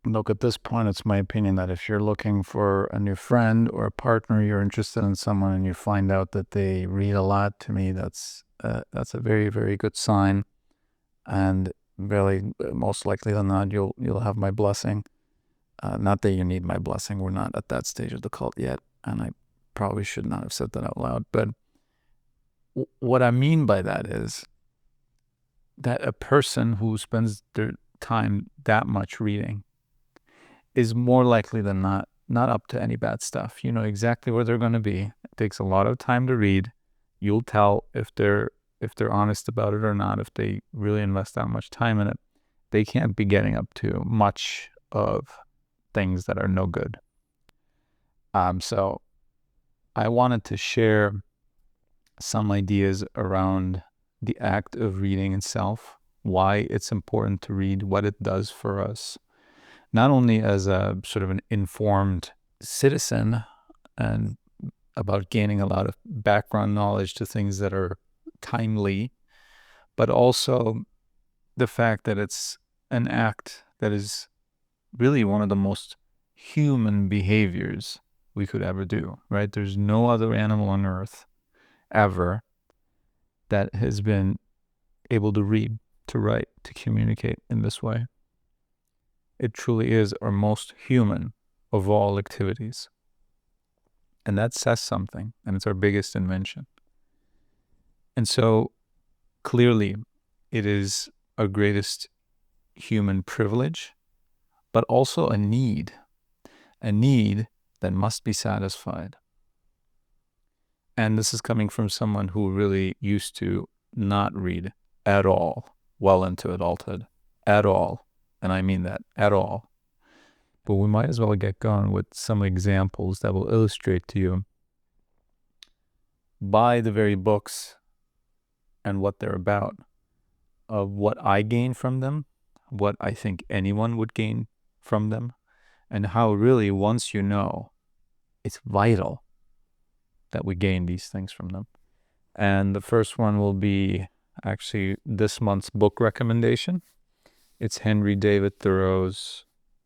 Look, at this point, it's my opinion that if you're looking for a new friend or a partner, you're interested in someone, and you find out that they read a lot, to me, that's a very, very good sign. And very most likely than not, you'll have my blessing. Not that you need my blessing. We're not at that stage of the cult yet, and I probably should not have said that out loud. But what I mean by that is that a person who spends their time that much reading is more likely than not up to any bad stuff. You know exactly where they're going to be. It takes a lot of time to read. You'll tell if they're honest about it or not, if they really invest that much time in it. They can't be getting up to much of things that are no good. So I wanted to share some ideas around the act of reading itself, why it's important to read, what it does for us, not only as a sort of an informed citizen and about gaining a lot of background knowledge to things that are timely, but also the fact that it's an act that is really one of the most human behaviors we could ever do, right? There's no other animal on earth ever that has been able to read, to write, to communicate in this way. It truly is our most human of all activities. And that says something, and it's our biggest invention. And so clearly, it is our greatest human privilege, but also a need that must be satisfied. And this is coming from someone who really used to not read at all, well into adulthood, at all. And I mean that, at all. But we might as well get going with some examples that will illustrate to you, by the very books and what they're about, of what I gain from them, what I think anyone would gain from them, and how really, once you know, it's vital that we gain these things from them. And the first one will be actually this month's book recommendation. It's Henry David Thoreau's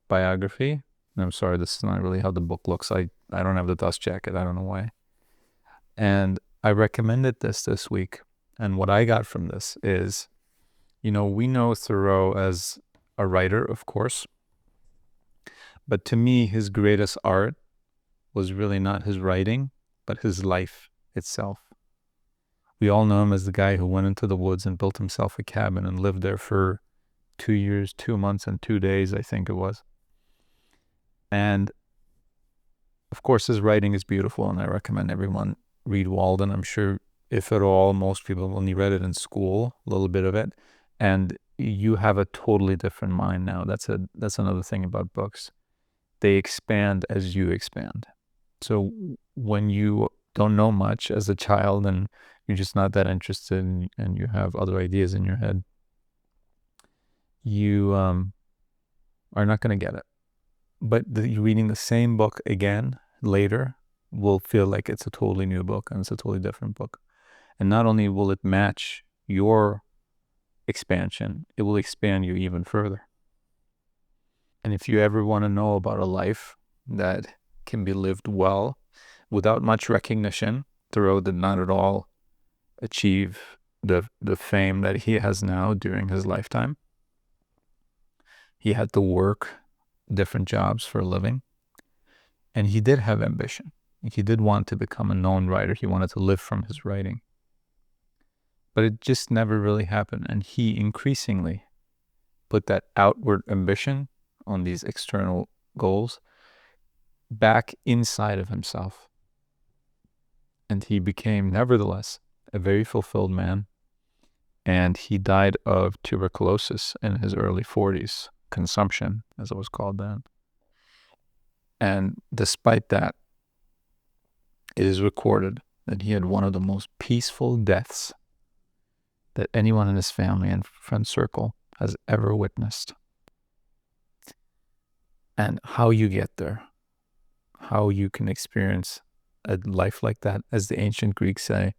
biography. And I'm sorry, this is not really how the book looks. I don't have the dust jacket. I don't know why. And I recommended this week. And what I got from this is, we know Thoreau as a writer, of course. But to me, his greatest art was really not his writing, but his life itself. We all know him as the guy who went into the woods and built himself a cabin and lived there for 2 years, 2 months, and 2 days, I think it was. And of course, his writing is beautiful, and I recommend everyone read Walden. I'm sure, if at all, most people only read it in school, a little bit of it, and you have a totally different mind now. That's another thing about books. They expand as you expand. So when you don't know much as a child and you're just not that interested and you have other ideas in your head, you are not going to get it. But reading the same book again later will feel like it's a totally new book, and it's a totally different book. And not only will it match your expansion, it will expand you even further. And if you ever want to know about a life that can be lived well without much recognition, Thoreau did not at all achieve the fame that he has now during his lifetime. He had to work different jobs for a living, and he did have ambition. He did want to become a known writer. He wanted to live from his writing. But it just never really happened, and he increasingly put that outward ambition on these external goals back inside of himself. And he became, nevertheless, a very fulfilled man. And he died of tuberculosis in his early 40s, consumption, as it was called then. And despite that, it is recorded that he had one of the most peaceful deaths that anyone in his family and friend circle has ever witnessed. And how you get there, how you can experience a life like that, as the ancient Greeks say,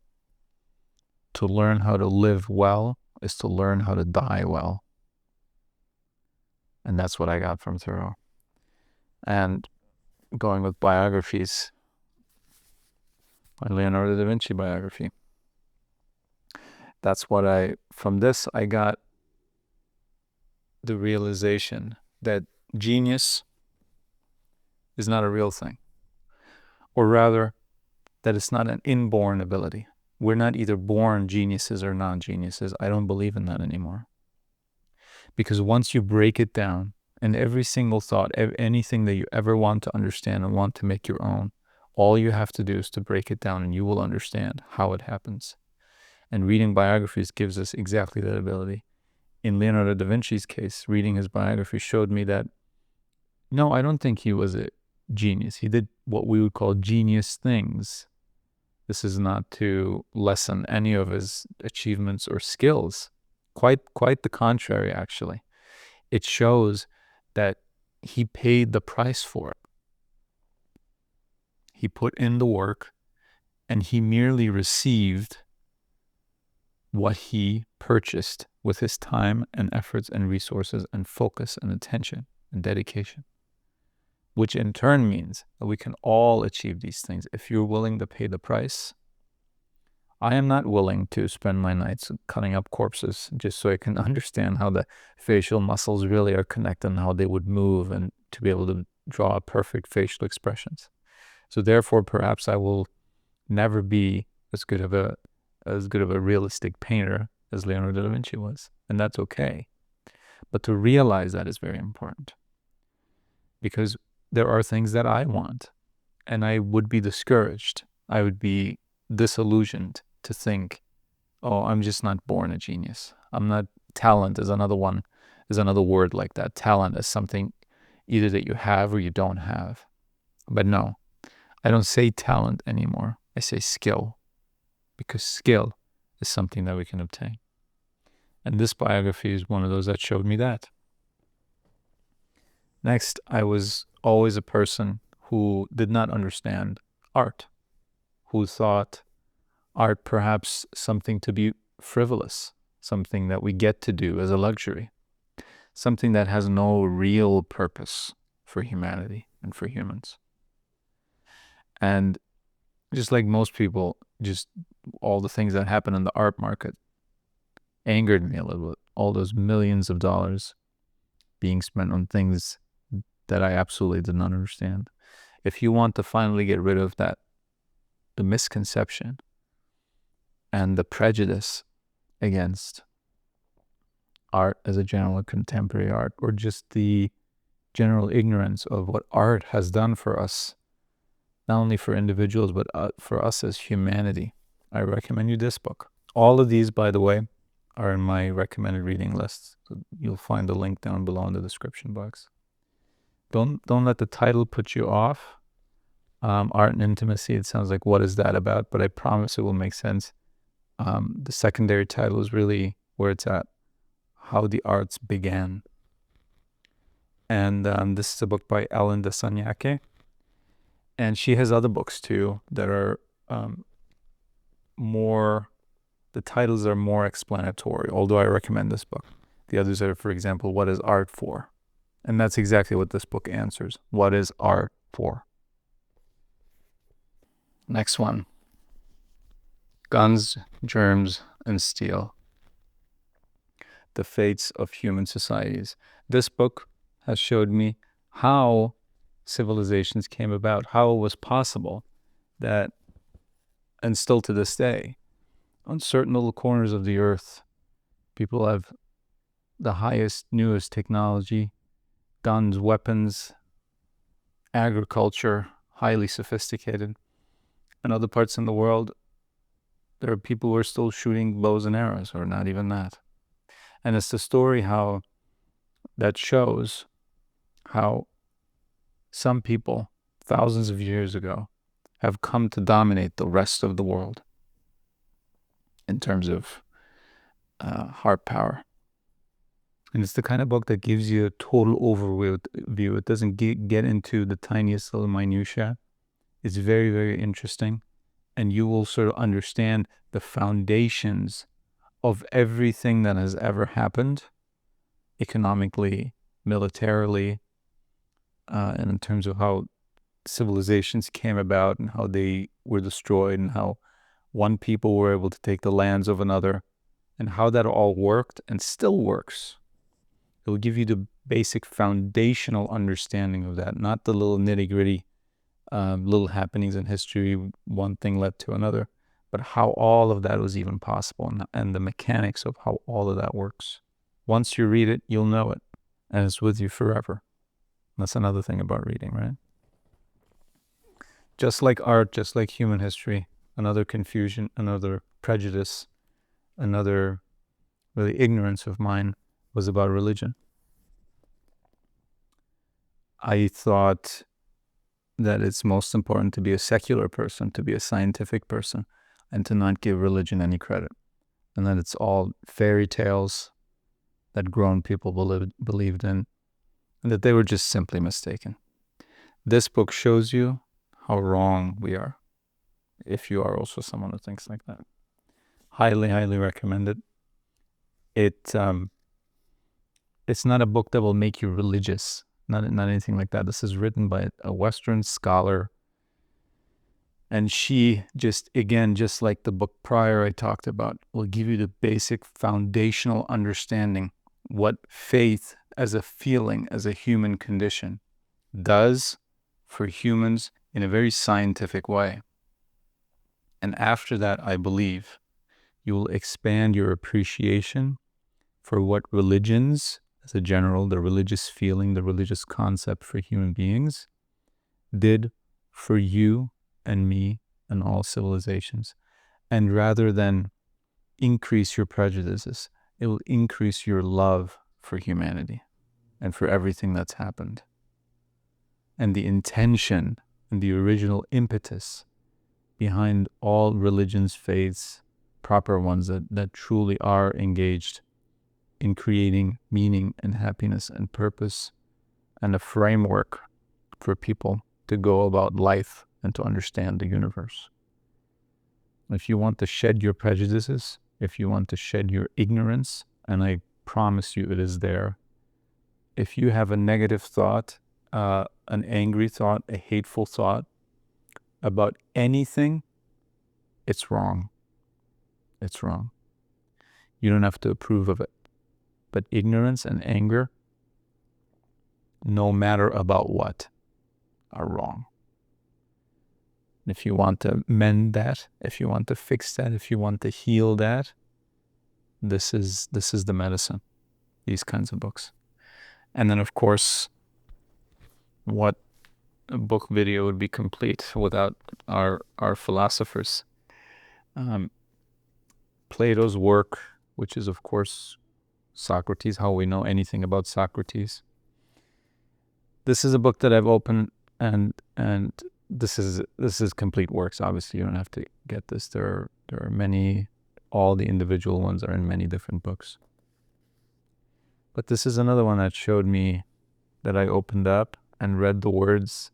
to learn how to live well is to learn how to die well. And that's what I got from Thoreau. and going with biographies, my Leonardo da Vinci biography. That's what from this, I got the realization that genius is not a real thing, or rather, that it's not an inborn ability. We're not either born geniuses or non-geniuses. I don't believe in that anymore. Because once you break it down, and every single thought, anything that you ever want to understand and want to make your own, all you have to do is to break it down and you will understand how it happens. And reading biographies gives us exactly that ability. In Leonardo da Vinci's case, reading his biography showed me that, no, I don't think he was a genius. He did what we would call genius things. This is not to lessen any of his achievements or skills. Quite the contrary, actually. It shows that he paid the price for it. He put in the work, and he merely received what he purchased with his time and efforts and resources and focus and attention and dedication, which in turn means that we can all achieve these things if you're willing to pay the price. I am not willing to spend my nights cutting up corpses just so I can understand how the facial muscles really are connected and how they would move, and to be able to draw perfect facial expressions. So therefore, perhaps I will never be as good of a realistic painter as Leonardo da Vinci was, and that's okay. But to realize that is very important, because there are things that I want, and I would be discouraged. I would be disillusioned to think, oh, I'm just not born a genius. I'm not. Talent is another word like that. Talent is something either that you have or you don't have. But no, I don't say talent anymore. I say skill, because skill is something that we can obtain. And this biography is one of those that showed me that. Next, I was always a person who did not understand art, who thought art perhaps something to be frivolous, something that we get to do as a luxury, something that has no real purpose for humanity and for humans. And just like most people, just all the things that happen in the art market angered me a little bit. All those millions of dollars being spent on things that I absolutely did not understand. If you want to finally get rid of that, the misconception and the prejudice against art as a general contemporary art, or just the general ignorance of what art has done for us, not only for individuals, but for us as humanity, I recommend you this book. All of these, by the way, are in my recommended reading list. So you'll find the link down below in the description box. Don't let the title put you off. Art and Intimacy, it sounds like, what is that about? But I promise it will make sense. The secondary title is really where it's at, How the Arts Began. And this is a book by Ellen de Sagnac. And she has other books too that are the titles are more explanatory, although I recommend this book. The others are, for example, What is Art For? And that's exactly what this book answers. What is art for? Next one. Guns, Germs, and Steel. The Fates of Human Societies. This book has showed me how civilizations came about, how it was possible that, and still to this day, on certain little corners of the earth, people have the highest, newest technology, guns, weapons, agriculture, highly sophisticated. In other parts in the world, there are people who are still shooting bows and arrows, or not even that. And it's the story how that shows how some people, thousands of years ago, have come to dominate the rest of the world in terms of heart power. And it's the kind of book that gives you a total overview. It doesn't get into the tiniest little minutiae. It's very, very interesting. And you will sort of understand the foundations of everything that has ever happened, economically, militarily, and in terms of how civilizations came about and how they were destroyed and how one people were able to take the lands of another and how that all worked and still works. It will give you the basic foundational understanding of that, not the little nitty-gritty little happenings in history, one thing led to another, but how all of that was even possible and the mechanics of how all of that works. Once you read it, you'll know it, and it's with you forever. That's another thing about reading, right? Just like art, just like human history, another confusion, another prejudice, another really ignorance of mine was about religion. I thought that it's most important to be a secular person, to be a scientific person, and to not give religion any credit. And that it's all fairy tales that grown people believed in, and that they were just simply mistaken. This book shows you how wrong we are, if you are also someone who thinks like that. Highly, highly recommend it. It's not a book that will make you religious, not anything like that. This is written by a Western scholar, and she just like the book prior I talked about, will give you the basic foundational understanding what faith as a feeling, as a human condition, does for humans in a very scientific way. And after that, I believe you will expand your appreciation for what religions, as a general, the religious feeling, the religious concept for human beings, did for you and me and all civilizations. And rather than increase your prejudices, it will increase your love for humanity and for everything that's happened. And the intention and the original impetus behind all religions, faiths, proper ones that truly are engaged in creating meaning and happiness and purpose and a framework for people to go about life and to understand the universe. If you want to shed your prejudices, if you want to shed your ignorance, and I promise you it is there, if you have a negative thought, an angry thought, a hateful thought about anything, it's wrong. It's wrong. You don't have to approve of it. But ignorance and anger, no matter about what, are wrong. And if you want to mend that, if you want to fix that, if you want to heal that, this is the medicine, these kinds of books. And then, of course, what a book video would be complete without our philosophers. Plato's work, which is, of course, Socrates, how we know anything about Socrates. This is a book that I've opened, and this is complete works. Obviously, you don't have to get this. There are many. All the individual ones are in many different books. But this is another one that showed me that I opened up and read the words,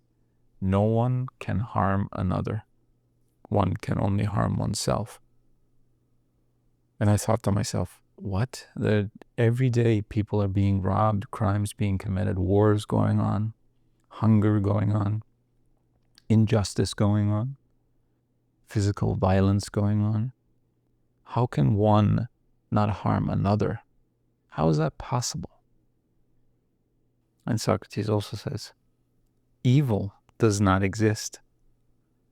"No one can harm another. One can only harm oneself." And I thought to myself, what? Every day people are being robbed, crimes being committed, wars going on, hunger going on, injustice going on, physical violence going on. How can one not harm another? How is that possible? And Socrates also says, evil does not exist.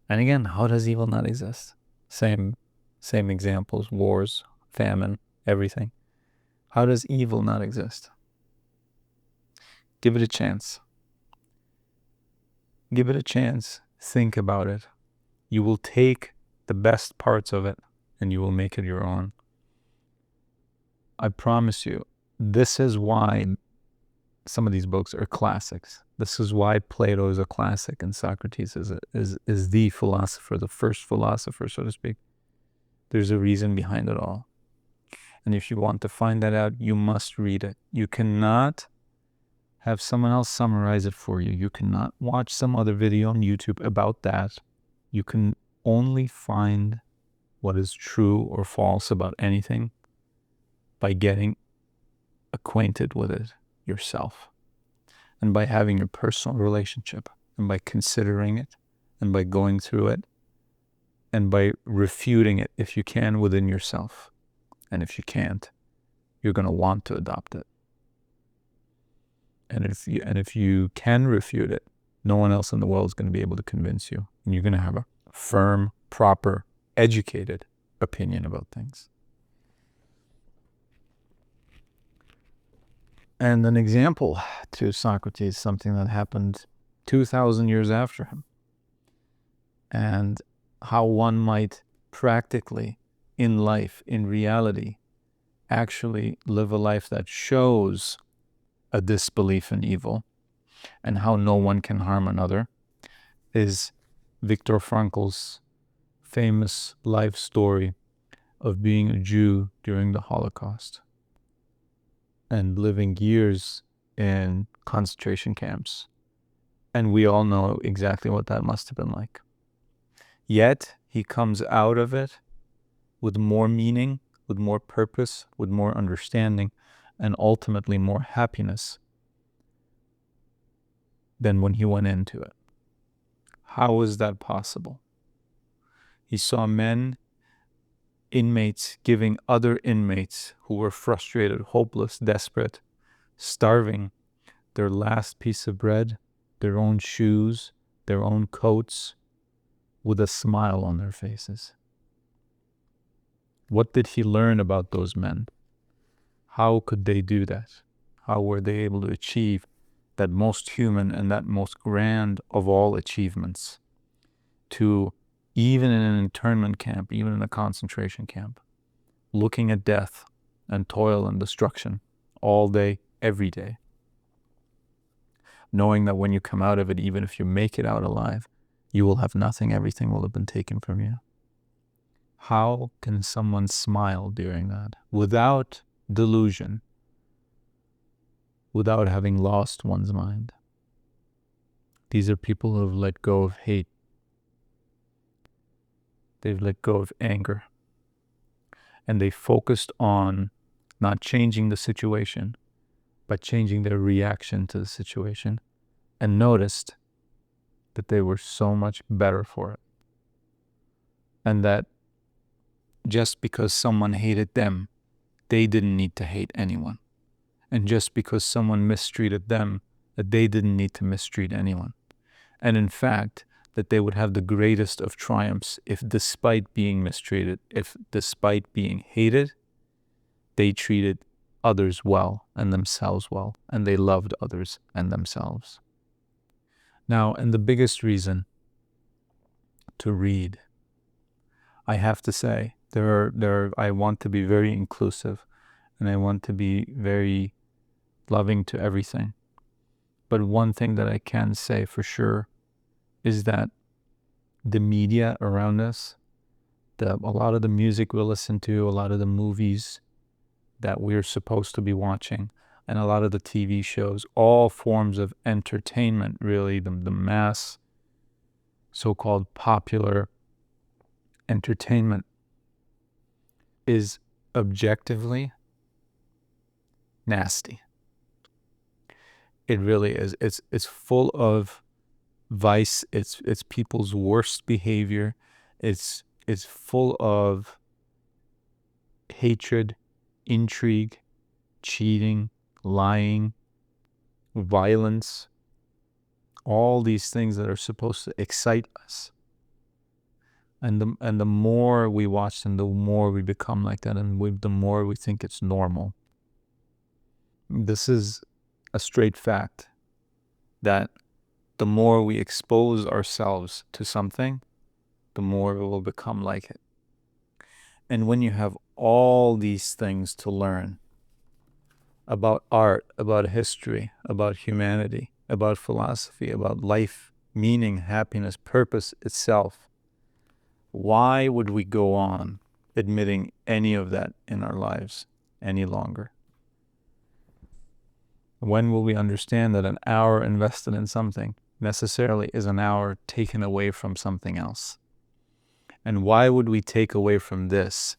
And again, how does evil not exist? Same examples, wars, famine, everything. How does evil not exist? Give it a chance. Give it a chance. Think about it. You will take the best parts of it and you will make it your own. I promise you, this is why some of these books are classics. This is why Plato is a classic and Socrates is the philosopher, the first philosopher, so to speak. There's a reason behind it all. And if you want to find that out, you must read it. You cannot have someone else summarize it for you. You cannot watch some other video on YouTube about that. You can only find what is true or false about anything by getting acquainted with it yourself. and by having your personal relationship, and by considering it, and by going through it, and by refuting it if you can within yourself. And if you can't, you're going to want to adopt it. And if you can refute it, no one else in the world is going to be able to convince you. And you're going to have a firm, proper, educated opinion about things. And an example to Socrates, something that happened 2,000 years after him, and how one might practically in life, in reality, actually live a life that shows a disbelief in evil and how no one can harm another, is Viktor Frankl's famous life story of being a Jew during the Holocaust and living years in concentration camps. And we all know exactly what that must have been like. Yet he comes out of it with more meaning, with more purpose, with more understanding, and ultimately more happiness than when he went into it. How is that possible? He saw inmates giving other inmates who were frustrated, hopeless, desperate, starving, their last piece of bread, their own shoes, their own coats, with a smile on their faces. What did he learn about those men? How could they do that? How were they able to achieve that most human and that most grand of all achievements, to, even in an internment camp, even in a concentration camp, looking at death and toil and destruction all day, every day, knowing that when you come out of it, even if you make it out alive, you will have nothing, everything will have been taken from you. How can someone smile during that without delusion, without having lost one's mind? These are people who have let go of hate. They've let go of anger. And they focused on not changing the situation, but changing their reaction to the situation, and noticed that they were so much better for it. And that just because someone hated them, they didn't need to hate anyone. And just because someone mistreated them, that they didn't need to mistreat anyone. And in fact, that they would have the greatest of triumphs if, despite being mistreated, if despite being hated, they treated others well and themselves well, and they loved others and themselves. Now, and the biggest reason to read, I have to say, I want to be very inclusive, and I want to be very loving to everything. But one thing that I can say for sure is that the media around us, a lot of the music we listen to, a lot of the movies that we're supposed to be watching, and a lot of the TV shows, all forms of entertainment, really, the mass, so-called popular entertainment, is objectively nasty. It really is. It's full of vice. It's people's worst behavior. It's full of hatred, intrigue, cheating, lying, violence, all these things that are supposed to excite us. And the more we watch them, the more we become like that, and the more we think it's normal. This is a straight fact, that the more we expose ourselves to something, the more we will become like it. And when you have all these things to learn about art, about history, about humanity, about philosophy, about life, meaning, happiness, purpose itself, why would we go on admitting any of that in our lives any longer? When will we understand that an hour invested in something necessarily is an hour taken away from something else? And why would we take away from this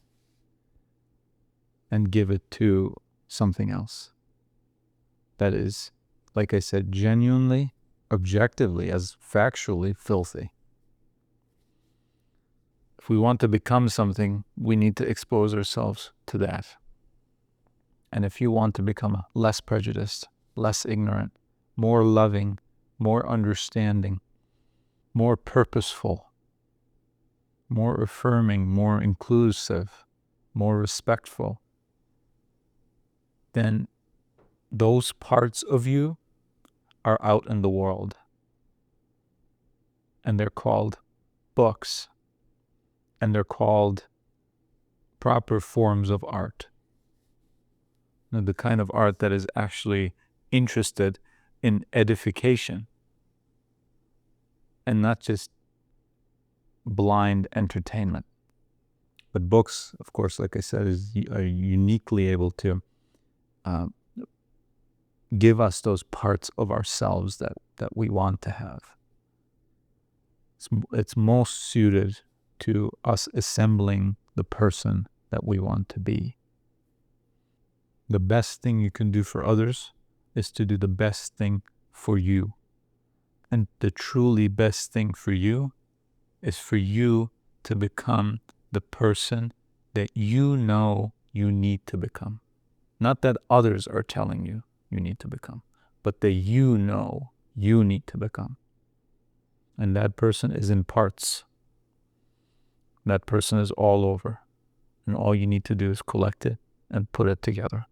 and give it to something else that is like I said, genuinely, objectively, as factually filthy. If we want to become something, we need to expose ourselves to that. And if you want to become less prejudiced, less ignorant, more loving, more understanding, more purposeful, more affirming, more inclusive, more respectful, then those parts of you are out in the world. And they're called books. And they're called proper forms of art. Now, the kind of art that is actually interested in edification and not just blind entertainment. But books, of course, like I said, are uniquely able to give us those parts of ourselves that we want to have. It's most suited to us assembling the person that we want to be. The best thing you can do for others is to do the best thing for you. And the truly best thing for you is for you to become the person that you know you need to become. Not that others are telling you you need to become, but that you know you need to become. And that person is in parts. That person is all over. And all you need to do is collect it and put it together.